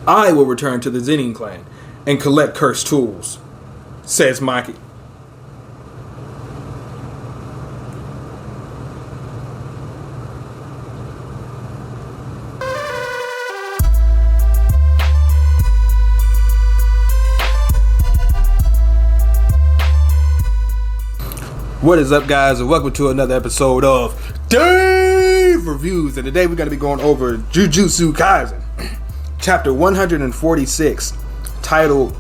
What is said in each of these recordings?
I will return to the Zenin clan and collect cursed tools, says Maki. What is up, guys, and welcome to another episode of Dave Reviews. And today we're going to be going over Jujutsu Kaisen, chapter 146, titled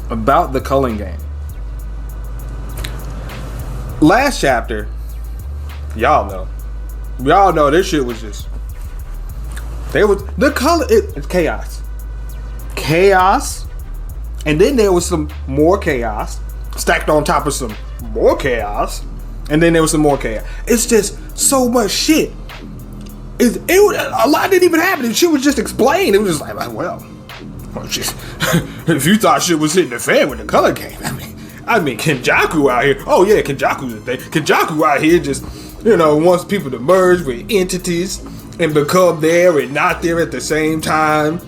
About the Culling Game. Last chapter, y'all know this shit was just, it's chaos, and then there was some more chaos stacked on top of some more chaos, and then there was some more chaos. It's just so much shit. A lot didn't even happen. Shit was just explained. It was just like well, just, if you thought shit was hitting the fan with the color game, I mean, Kenjaku out here. Oh yeah, Kenjaku's a thing. Kenjaku out here just, wants people to merge with entities and become there and not there at the same time.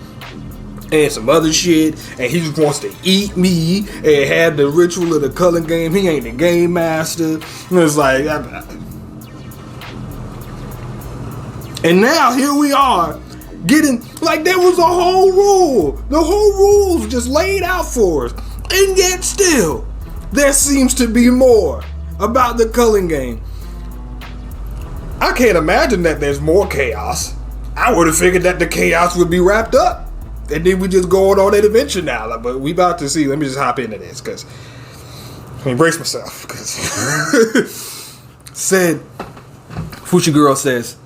And some other shit, and he just wants to eat me and have the ritual of the Culling Game. He ain't the game master. And it's like, and now here we are, getting like there was a whole rule. The whole rules just laid out for us, and yet still, there seems to be more about the Culling Game. I can't imagine that there's more chaos. I would have figured that the chaos would be wrapped up. And then we just going on that adventure now. But we about to see. Let me just hop into this because let me brace myself. Because Fushiguro says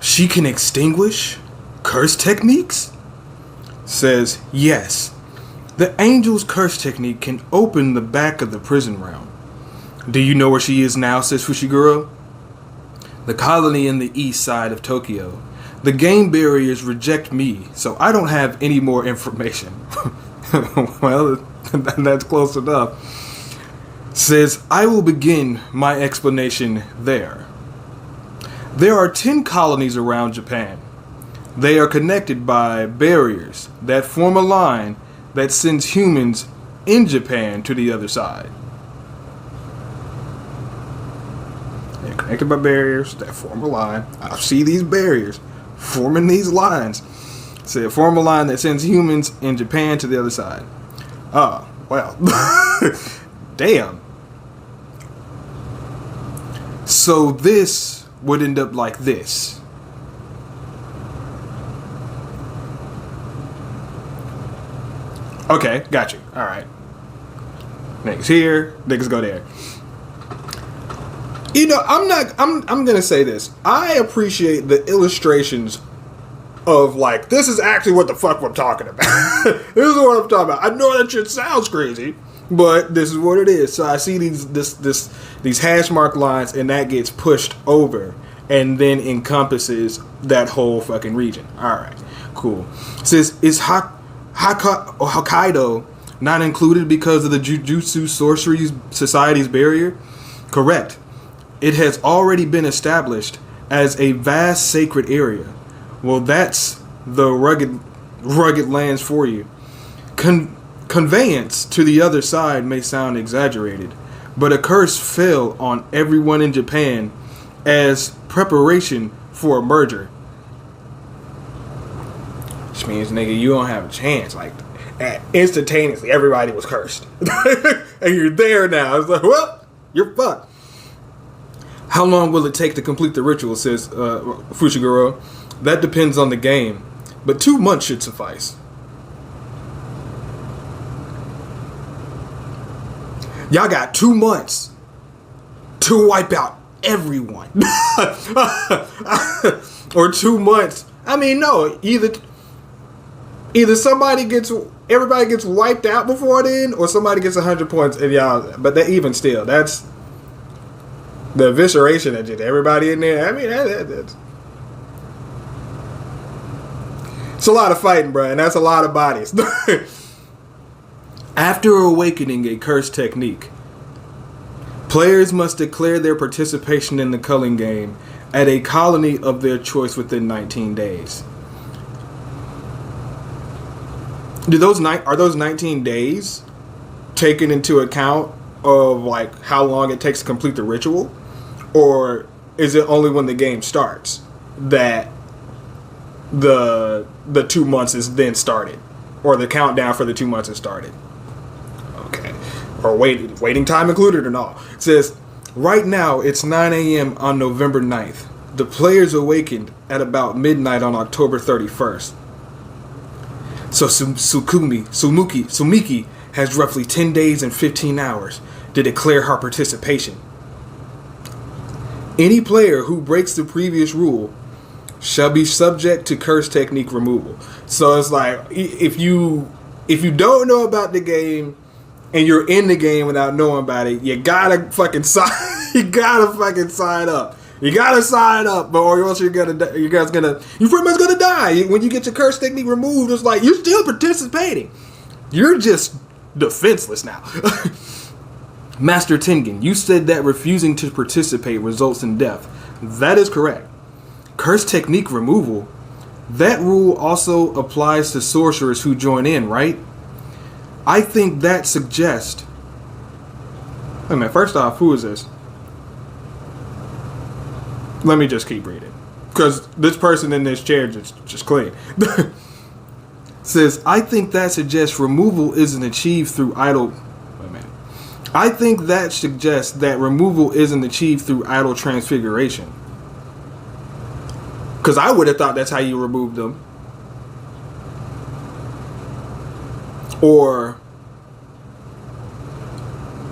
she can extinguish curse techniques. Says yes. The angel's curse technique can open the back of the prison realm. Do you know where she is now? Says Fushiguro. The colony in the east side of Tokyo. The game barriers reject me, so I don't have any more information. Well, that's close enough. Says, I will begin my explanation there. There are 10 colonies around Japan. They are connected by barriers that form a line that sends humans in Japan to the other side. They're connected by barriers that form a line. I see these barriers forming these lines. So form a line that sends humans in Japan to the other side. Oh, well. Damn. So this would end up like this. Okay, got you. Alright. Niggas here, niggas go there. I'm gonna say this. I appreciate the illustrations of like, this is actually what the fuck I'm talking about. This is what I'm talking about. I know that shit sounds crazy, but this is what it is. So I see these hash mark lines, and that gets pushed over and then encompasses that whole fucking region. Alright, cool. It says, is Hokkaido not included because of the Jujutsu Sorcery Society's barrier? Correct. It has already been established as a vast sacred area. Well, that's the rugged lands for you. Conveyance to the other side may sound exaggerated, but a curse fell on everyone in Japan as preparation for a merger. Which means, nigga, you don't have a chance. Like, instantaneously, everybody was cursed. And you're there now. It's like, well, you're fucked. How long will it take to complete the ritual, says Fushiguro. That depends on the game, but 2 months should suffice. Y'all got 2 months to wipe out everyone. Or 2 months. I mean, no, either everybody gets wiped out before then, or somebody gets 100 points and y'all, but that even still, that's the evisceration that did everybody in there. I mean, that's it's a lot of fighting, bro, and that's a lot of bodies. After awakening a curse technique, players must declare their participation in the Culling Game at a colony of their choice within 19 days. Are those 19 days taken into account of like how long it takes to complete the ritual, or is it only when the game starts that the 2 months is then started, or the countdown for the 2 months is started? Okay, or waiting time included or not? It says right now it's 9 a.m. on November 9th. The players awakened at about midnight on October 31st. So Sumiki has roughly 10 days and 15 hours to declare her participation. Any player who breaks the previous rule shall be subject to curse technique removal. So it's like if you don't know about the game and you're in the game without knowing about it, you gotta fucking sign. You gotta fucking sign up. You gotta sign up, or else you're pretty much gonna die. When you get your curse technique removed, it's like you're still participating. You're just defenseless now. Master Tengen, you said that refusing to participate results in death. That is correct. Curse technique removal, that rule also applies to sorcerers who join in, right? I think that suggests... Wait a minute, first off, who is this? Let me just keep reading, because this person in this chair just clean. Says, I think that suggests removal isn't achieved through idle... Wait a minute. I think that suggests that removal isn't achieved through idle transfiguration. Because I would have thought that's how you removed them. Or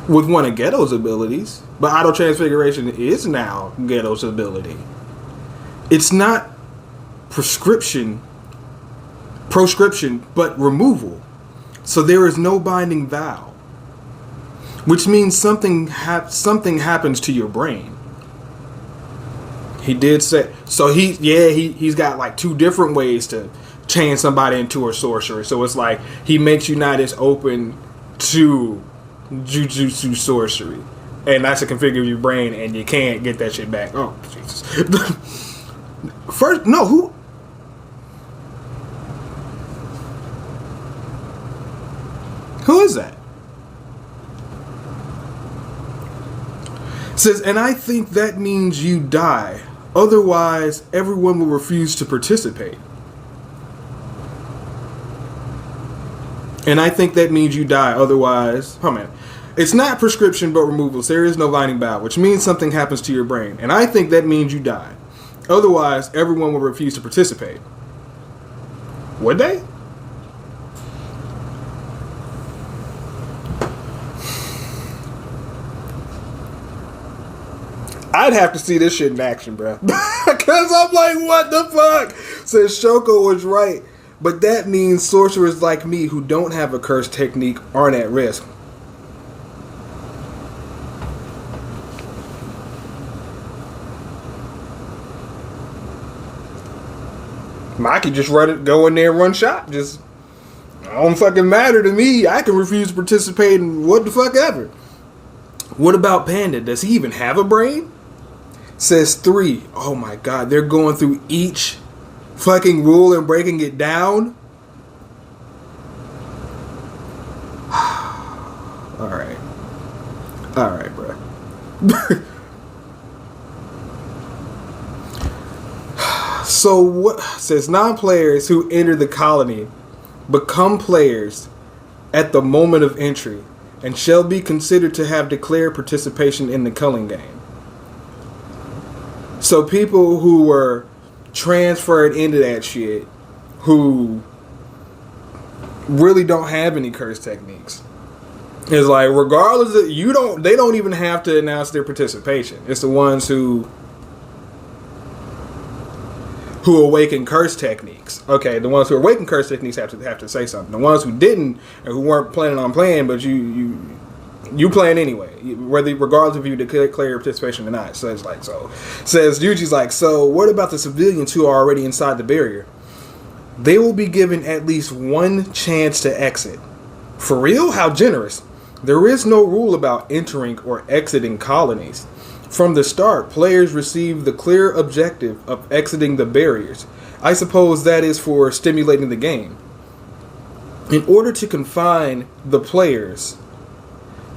with one of Ghetto's abilities. But idle transfiguration is now Ghetto's ability. It's not proscription, but removal. So there is no binding vow. Which means something happens to your brain. He did say... So he's got like 2 different ways to change somebody into a sorcerer. So it's like he makes you not as open to Jujutsu sorcery. And that's to configure your brain, and you can't get that shit back. Oh, Jesus. First, no, who? Who is that? It says, and I think that means you die. Otherwise, everyone will refuse to participate. And I think that means you die. Otherwise, oh man. It's not prescription, but removal. So there is no binding vow, which means something happens to your brain. And I think that means you die. Otherwise, everyone will refuse to participate. Would they? I'd have to see this shit in action, bro. Because I'm like, what the fuck? Says Shoko was right. But that means sorcerers like me who don't have a curse technique aren't at risk. I could just go in there and run shot. Just, it don't fucking matter to me. I can refuse to participate in what the fuck ever. What about Panda? Does he even have a brain? Says 3. Oh my god, they're going through each fucking rule and breaking it down? Alright. Alright, bro. So what says non-players who enter the colony become players at the moment of entry and shall be considered to have declared participation in the Culling game. So people who were transferred into that shit, who really don't have any curse techniques, is like, regardless of, they don't even have to announce their participation. It's the ones who awaken curse techniques. Okay, the ones who awaken curse techniques have to say something. The ones who didn't, and who weren't planning on playing, but you playing anyway, regardless if you declare your participation or not. So it's like, so says Yuji's like, so what about the civilians who are already inside the barrier? They will be given at least one chance to exit. For real? How generous. There is no rule about entering or exiting colonies. From the start, players receive the clear objective of exiting the barriers. I suppose that is for stimulating the game. In order to confine the players,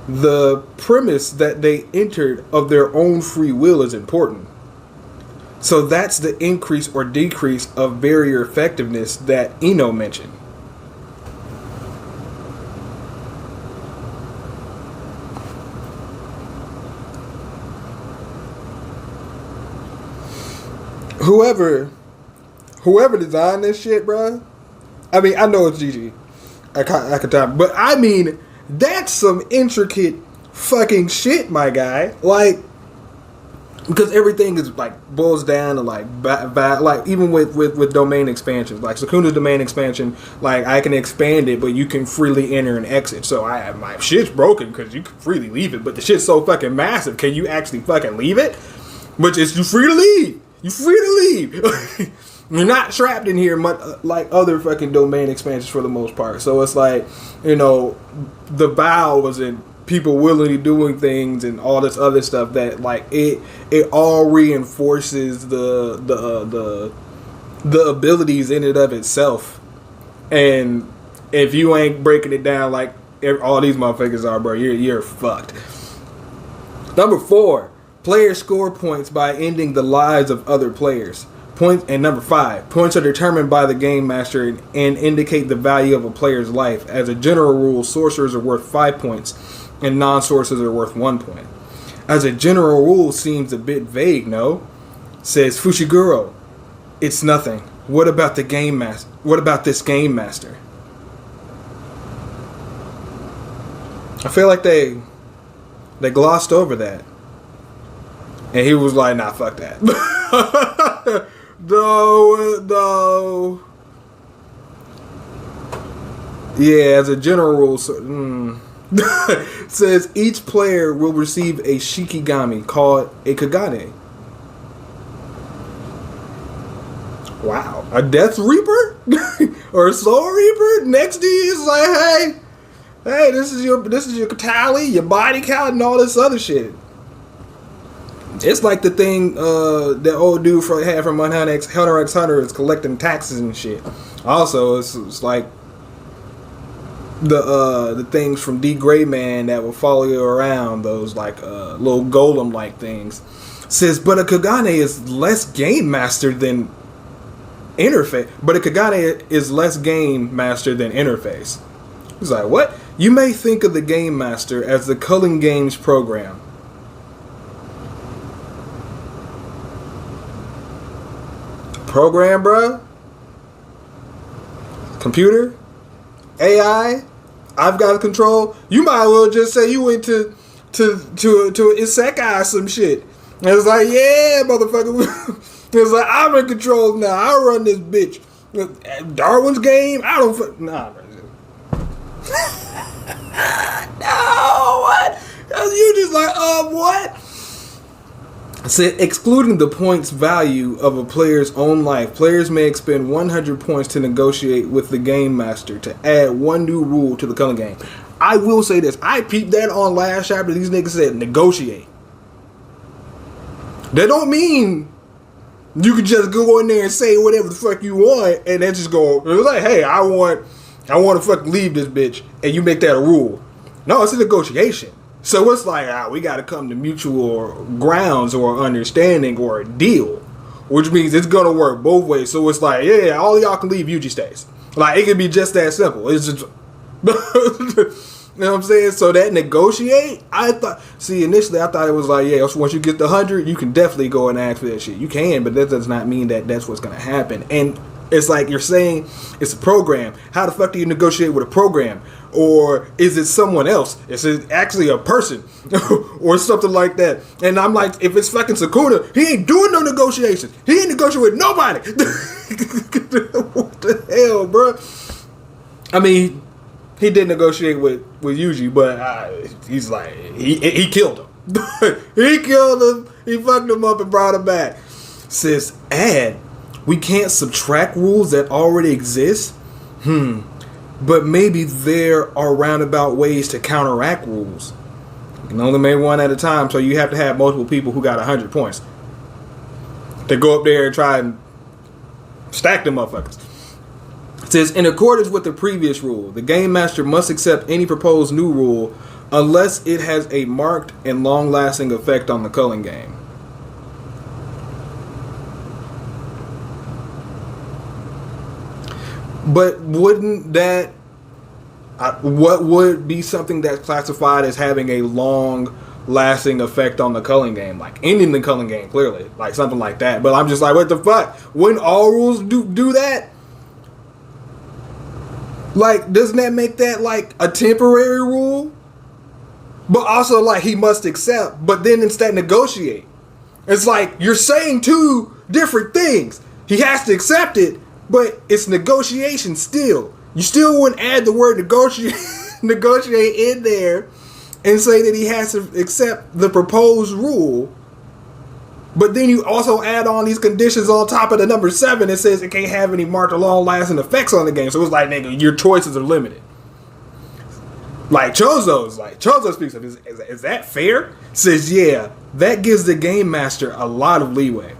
the premise that they entered of their own free will is important. So that's the increase or decrease of barrier effectiveness that Eno mentioned. Whoever designed this shit, bruh. I mean, I know it's GG. I could talk, but I mean, that's some intricate fucking shit, my guy. Like, because everything is like boils down to like like even with domain expansions, like Sukuna's domain expansion, like I can expand it, but you can freely enter and exit. So my shit's broken because you can freely leave it, but the shit's so fucking massive. Can you actually fucking leave it? But it's you free to leave. You free to leave. You're not trapped in here much like other fucking domain expansions for the most part. So it's like, you know, the bow was in people willingly doing things and all this other stuff that like it all reinforces the abilities in and of itself. And if you ain't breaking it down like all these motherfuckers are, bro, you're fucked. Number 4, players score points by ending the lives of other players. And number 5, points are determined by the game master and indicate the value of a player's life. As a general rule, sorcerers are worth 5 points and non-sorcerers are worth 1 point. As a general rule seems a bit vague, no? Says Fushiguro. It's nothing. What about the game master? What about this game master? I feel like they glossed over that. And he was like, nah, fuck that. No. Yeah, as a general rule, says each player will receive a Shikigami called a Kagane. Wow, a Death Reaper or a Soul Reaper next to you is like, hey, this is your tally, your body count, and all this other shit. It's like the thing that old dude had from Hunter x Hunter is collecting taxes and shit. Also, it's like the things from D. Gray Man that will follow you around, those like little golem like things. Says, but a Kagane is less game master than interface. But a Kagane is less game master than interface. He's like, what? You may think of the game master as the Culling Games program. Program, bruh? Computer? AI? I've got control? You might as well just say you went to Isekai or some shit. And it's like, yeah, motherfucker. It's like, I'm in control now. I run this bitch. Darwin's game? I don't... Nah. No, what? You just like, what? Said, excluding the points value of a player's own life, players may expend 100 points to negotiate with the game master to add one new rule to the Culling game. I will say this. I peeped that on last chapter. These niggas said negotiate. That don't mean you can just go in there and say whatever the fuck you want and then just go, it's like, hey, I want to fucking leave this bitch, and you make that a rule. No, it's a negotiation. So it's like, we got to come to mutual grounds or understanding or a deal, which means it's going to work both ways. So it's like, yeah, all of y'all can leave, Yuji stays. Like, it can be just that simple. It's just, you know what I'm saying? So that negotiate, initially I thought it was like, yeah, once you get the 100, you can definitely go and ask for that shit. You can, but that does not mean that that's what's going to happen. And it's like you're saying it's a program. How the fuck do you negotiate with a program? Or is it someone else? Is it actually a person? Or something like that. And I'm like, if it's fucking Sukuna, he ain't doing no negotiations. He ain't negotiating with nobody. What the hell, bro? I mean, he did negotiate with Yuji, but he's like, he killed him. He killed him. He fucked him up and brought him back. Says, we can't subtract rules that already exist? But maybe there are roundabout ways to counteract rules. You can only make one at a time, so you have to have multiple people who got 100 points to go up there and try and stack them motherfuckers. It says, in accordance with the previous rule, the game master must accept any proposed new rule unless it has a marked and long-lasting effect on the culling game. But wouldn't that... what would be something that's classified as having a long-lasting effect on the culling game? Like ending the culling game, clearly. Like something like that. But I'm just like, what the fuck? Wouldn't all rules do that? Like, doesn't that make that like a temporary rule? But also like he must accept, but then instead negotiate. It's like you're saying two different things. He has to accept it, but it's negotiation still. You still wouldn't add the word negotiate in there and say that he has to accept the proposed rule. But then you also add on these conditions on top of the number 7 that says it can't have any marked or long-lasting effects on the game. So it's like, nigga, your choices are limited. Like Chozo speaks of, is that fair? Says, yeah, that gives the game master a lot of leeway.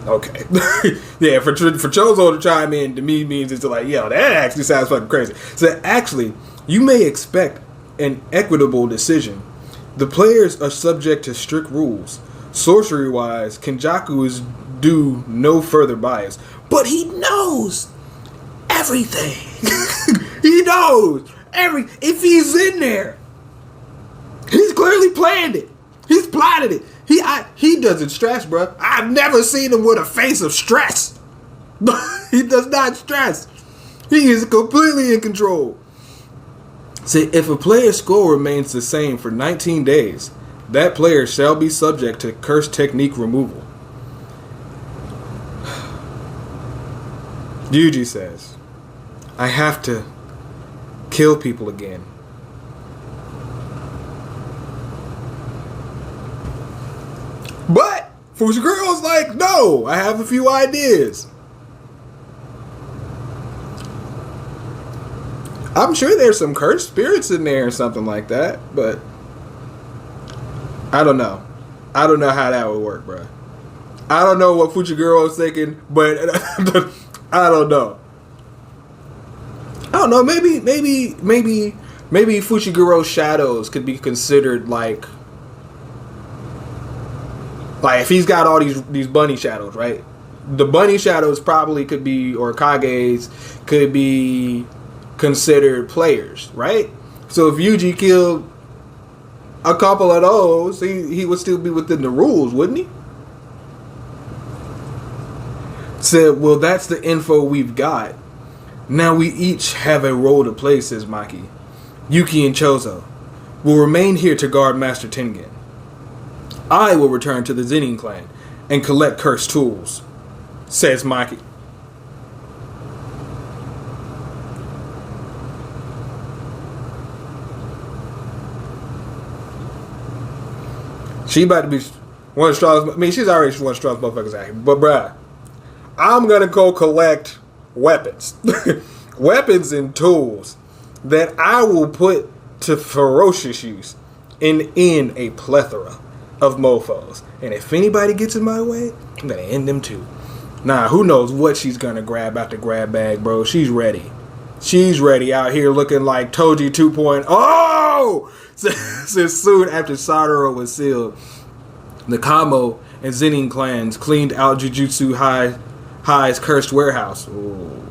Okay. Yeah, for Chozo to chime in to me means it's like, yo, that actually sounds fucking crazy. So actually, you may expect an equitable decision. The players are subject to strict rules. Sorcery-wise, Kenjaku is due no further bias. But he knows everything. He knows if he's in there, he's clearly planned it. He's plotted it. He doesn't stress, bro. I've never seen him with a face of stress. He does not stress. He is completely in control. See, if a player's score remains the same for 19 days, that player shall be subject to curse technique removal. Yuji says, I have to kill people again. But Fushigura's like, no, I have a few ideas. I'm sure there's some cursed spirits in there or something like that, but I don't know. I don't know how that would work, bro. I don't know what Fushiguro is thinking, but I don't know. I don't know. Maybe Fushiguro's shadows could be considered like if he's got all these bunny shadows, right? The bunny shadows probably could be, or Kage's could be considered players, right? So if Yuji killed a couple of those, he would still be within the rules, wouldn't he? Said, well, that's the info we've got. Now we each have a role to play, says Maki. Yuki and Chozo will remain here to guard Master Tengen. I will return to the Zenin clan and collect cursed tools, says Maki. She about to be one of the strongest. I mean, she's already one of the strongest motherfuckers out here. But bruh, I'm gonna go collect weapons. Weapons and tools that I will put to ferocious use in a plethora of mofos. And if anybody gets in my way, I'm gonna end them too. Nah, who knows what she's gonna grab out the grab bag, bro. She's ready. She's ready out here looking like Toji 2.0. Oh! Since soon after Sadara was sealed, the Kamo and Zenin clans cleaned out Jujutsu High's cursed warehouse. Ooh.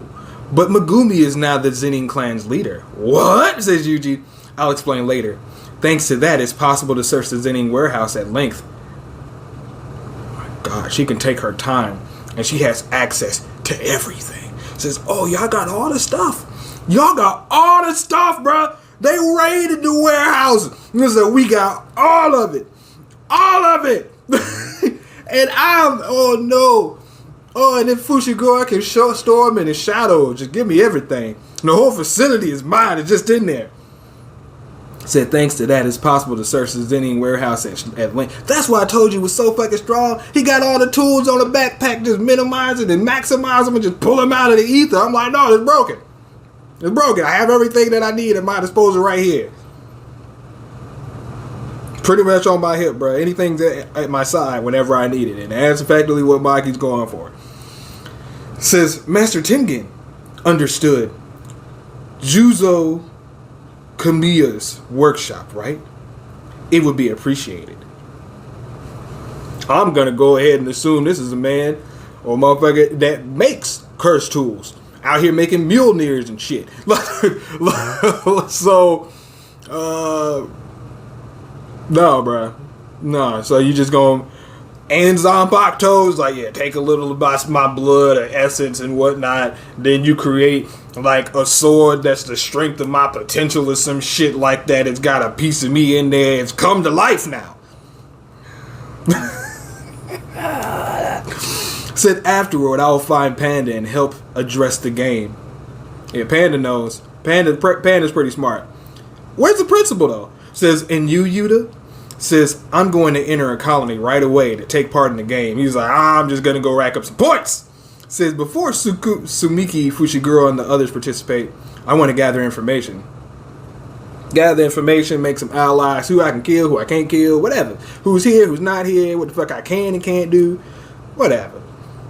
But Megumi is now the Zenin clan's leader. What? Says Yuji. I'll explain later. Thanks to that, it's possible to search the Zenin warehouse at length. Oh my God, she can take her time, and she has access to everything. Says, oh, y'all got all the stuff. Y'all got all the stuff, bruh. They raided the warehouse. Listen, we got all of it. All of it. And oh no. Oh, and then Fushiguro can store him in his shadow. Just give me everything. And the whole facility is mine. It's just in there. Said thanks to that, it's possible to search the Zenin warehouse at length. That's why I told you it was so fucking strong. He got all the tools on the backpack, just minimize it and maximize them and just pull them out of the ether. I'm like, no, it's broken. It's broken. I have everything that I need at my disposal right here. Pretty much on my hip, bro. Anything's at my side whenever I need it. And that's effectively what Maki's going for. Says, Master Tengen, Understood. Juzo Kamiya's workshop, right? It would be appreciated. I'm gonna go ahead and assume this is a man or a motherfucker that makes curse tools. Out here making Mjolnirs and shit. So, no, bruh. No, so you just gonna Anzanbakto's like, yeah, take a little of my blood or essence and whatnot. Then you create like a sword that's the strength of my potential or some shit like that. It's got a piece of me in there. It's come to life now. Said afterward, I'll find Panda and help address the game. Yeah, Panda knows. Panda's pretty smart. Where's the principal though? Says, and you, Yuta? Says, I'm going to enter a colony right away to take part in the game. He's like, I'm just going to go rack up some points. Says, before Sumiki, Fushiguro, and the others participate, I want to gather information. Gather information, make some allies, who I can kill, who I can't kill, whatever. Who's here, who's not here, what the fuck I can and can't do, whatever.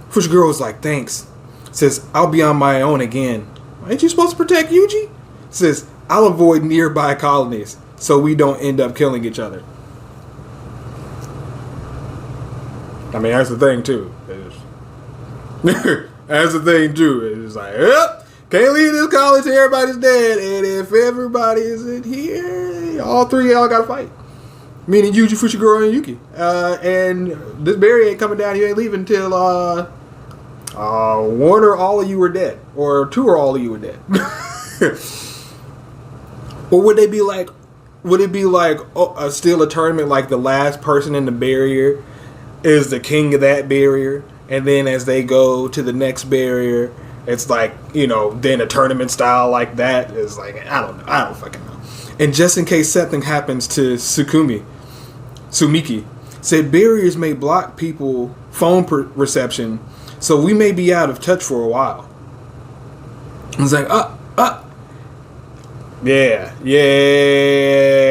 Fushiguro's like, thanks. Says, I'll be on my own again. Ain't you supposed to protect Yuji? Says, I'll avoid nearby colonies so we don't end up killing each other. I mean, that's the thing, too. That's the thing, too. It's like, yep, can't leave this college till everybody's dead. And if everybody isn't here, all three of y'all gotta fight. Meaning Yuji, Fushiguro, and Yuki. And this barrier ain't coming down. You ain't leaving until one or all of you are dead. Or two or all of you are dead. Or would they be like, would it be like still a tournament like the last person in the barrier is the king of that barrier, and then as they go to the next barrier, it's like, you know, then a tournament style like that is like, I don't fucking know. And just in case something happens to Sumiki said barriers may block people phone reception, so we may be out of touch for a while. I was like, yeah,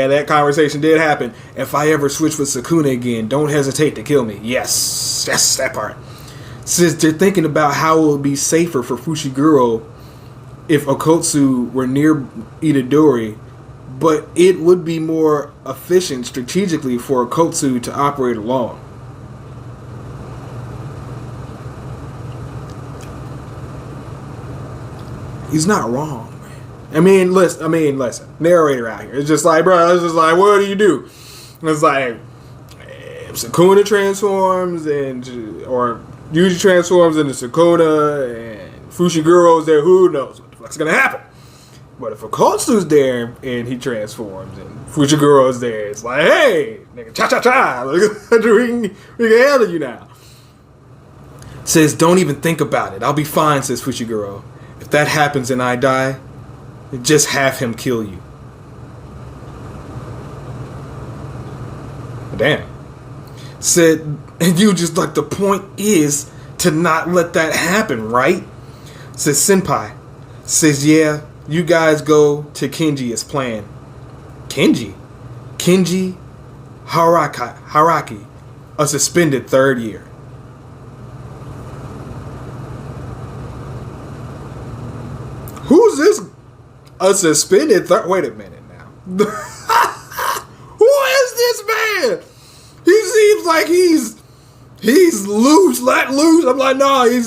that conversation did happen. If I ever switch with Sukuna again, don't hesitate to kill me. Yes, that part. Since they're thinking about how it would be safer for Fushiguro if Okotsu were near Itadori, but it would be more efficient strategically for Okotsu to operate alone. He's not wrong. I mean, listen. Narrator out here. It's just like, bro, it's just like, what do you do? It's like, if Sukuna transforms or Yuji transforms into Sukuna and Fushiguro's there, who knows what the fuck's gonna happen? But if Okotsu's there and he transforms and Fushiguro's there, it's like, hey, nigga, cha-cha-cha, we can handle you now. Says, don't even think about it. I'll be fine, says Fushiguro. If that happens and I die, just have him kill you. Damn. Said, and you just like, the point is to not let that happen, right? Says, senpai. Says, yeah, you guys go to Kenji as planned. Kenji Haraki, a suspended third year. Who's this? A suspended third? Wait a minute now. Who is this man? He seems like he's loose, let loose. I'm like, no, he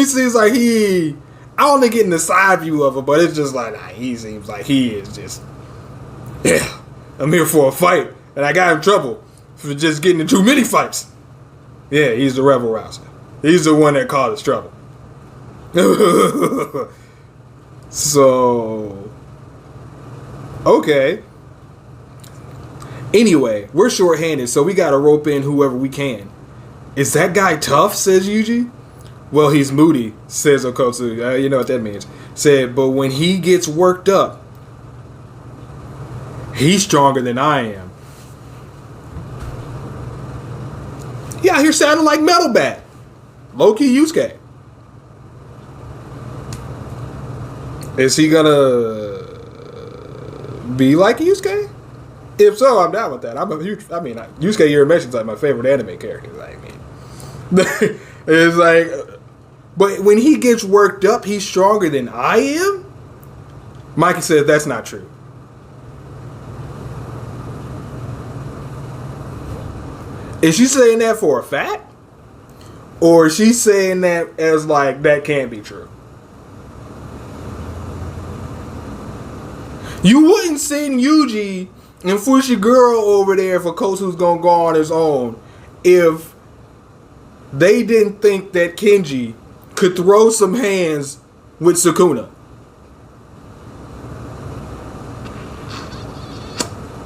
seems like I only getting the side view of him, but it's just like, nah, he seems like he is just, yeah, I'm here for a fight, and I got in trouble for just getting in too many fights. Yeah, he's the rebel rouser. He's the one that caused trouble. So, okay. Anyway, we're short-handed, so we gotta rope in whoever we can. Is that guy tough, says Yuji? Well, he's moody, says Okotsu. You know what that means. Said, but when he gets worked up, he's stronger than I am. He out here sounding like Metal Bat. Low-key Yusuke. Is he gonna be like Yusuke? If so, I'm down with that. Yusuke Urameshi is like my favorite anime character. I mean, it's like, But when he gets worked up, he's stronger than I am? Mikey says that's not true. Is she saying that for a fact? Or is she saying that as like, that can't be true? You wouldn't send Yuji and Fushiguro over there for Kosu's gonna go on his own if they didn't think that Kenji could throw some hands with Sukuna.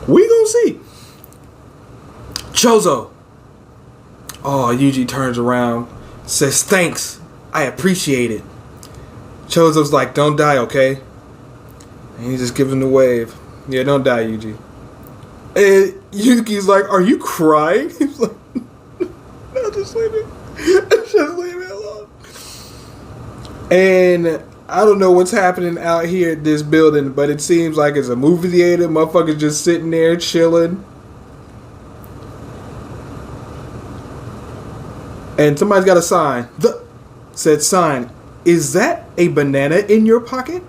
We gonna see. Chozo. Oh, Yuji turns around, says, thanks, I appreciate it. Chozo's like, don't die, okay? And he just gives him the wave. Yeah, don't die, Yuji. And Yuki's like, are you crying? He's like, no, just leave it. Just leave it alone. And I don't know what's happening out here at this building, but it seems like it's a movie theater. Motherfuckers just sitting there chilling. And somebody's got a sign. Said sign. Is that a banana in your pocket?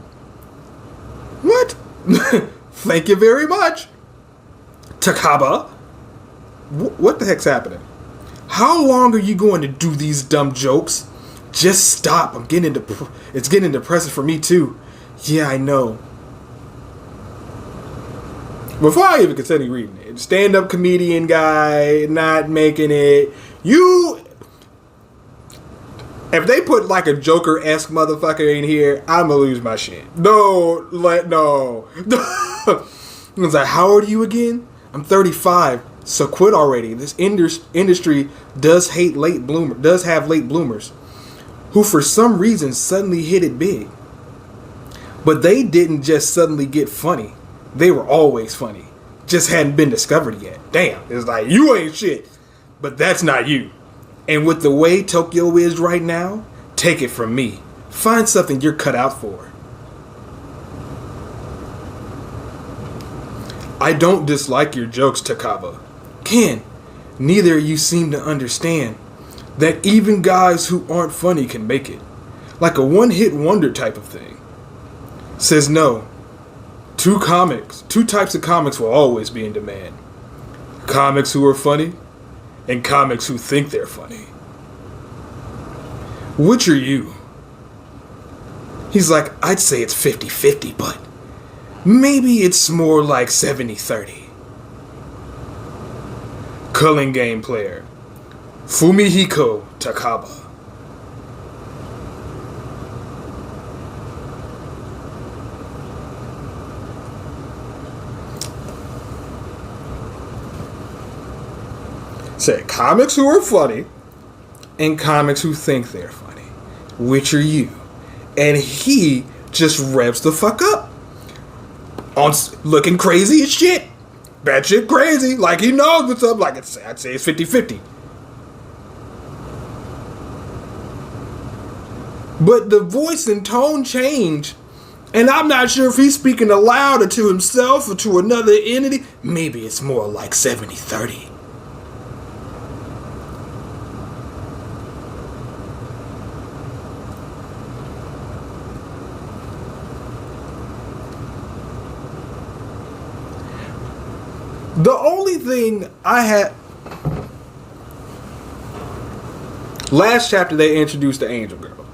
What? Thank you very much. Takaba. What the heck's happening? How long are you going to do these dumb jokes? Just stop. It's getting depressing for me too. Yeah, I know. Before I even continue reading it, stand-up comedian guy, not making it. If they put like a Joker-esque motherfucker in here, I'm gonna lose my shit. No. It's like, how old are you again? I'm 35, so quit already. This industry does have late bloomers, who for some reason suddenly hit it big. But they didn't just suddenly get funny. They were always funny. Just hadn't been discovered yet. Damn, it's like, you ain't shit. But that's not you. And with the way Tokyo is right now, take it from me. Find something you're cut out for. I don't dislike your jokes, Takaba. Ken, neither of you seem to understand that even guys who aren't funny can make it. Like a one-hit wonder type of thing. Says no. Two types of comics will always be in demand. Comics who are funny, and comics who think they're funny. Which are you? He's like, I'd say it's 50-50, but maybe it's more like 70-30. Culling Game player, Fumihiko Takaba. Say comics who are funny and comics who think they're funny. Which are you? And he just revs the fuck up. On looking crazy as shit. Bad shit crazy. Like he knows what's up. Like I'd say it's 50-50. But the voice and tone change. And I'm not sure if he's speaking aloud or to himself or to another entity. Maybe it's more like 70-30. The only thing I had... Last chapter, they introduced the Angel Girl.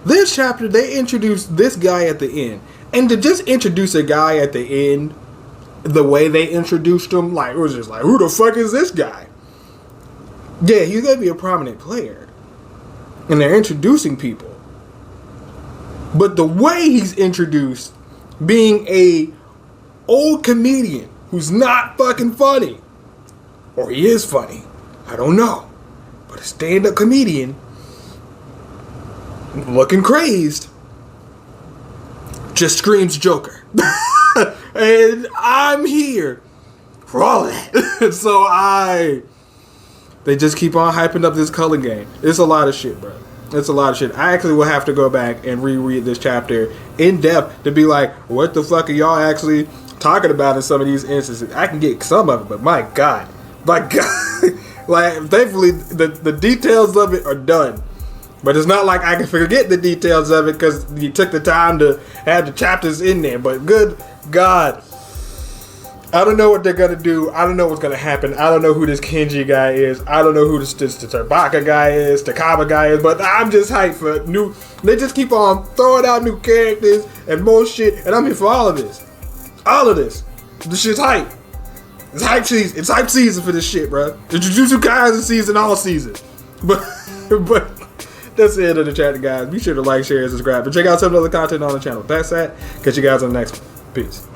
This chapter, they introduced this guy at the end. And to just introduce a guy at the end, the way they introduced him, like, it was just like, who the fuck is this guy? Yeah, he's going to be a prominent player. And they're introducing people. But the way he's introduced, being a old comedian, who's not fucking funny. Or he is funny. I don't know. But a stand-up comedian looking crazy just screams Joker. And I'm here for all of that. So they just keep on hyping up this Culling Game. It's a lot of shit, bro. It's a lot of shit. I actually will have to go back and reread this chapter in depth to be like, what the fuck are y'all actually talking about in some of these instances? I can get some of it, but my God. Like, thankfully, the details of it are done. But it's not like I can forget the details of it because you took the time to have the chapters in there. But good God, I don't know what they're going to do. I don't know what's going to happen. I don't know who this Kenji guy is. I don't know who this Tabaka guy is, Takaba guy is. But I'm just hyped for new. They just keep on throwing out new characters and more shit. And I'm here for all of this. All of this. This shit's hype. It's hype season. It's hype season for this shit, bro. The Jujutsu Kaisen season all season. But that's the end of the chapter, guys. Be sure to like, share, and subscribe. And check out some other content on the channel. That's that. Catch you guys on the next one. Peace.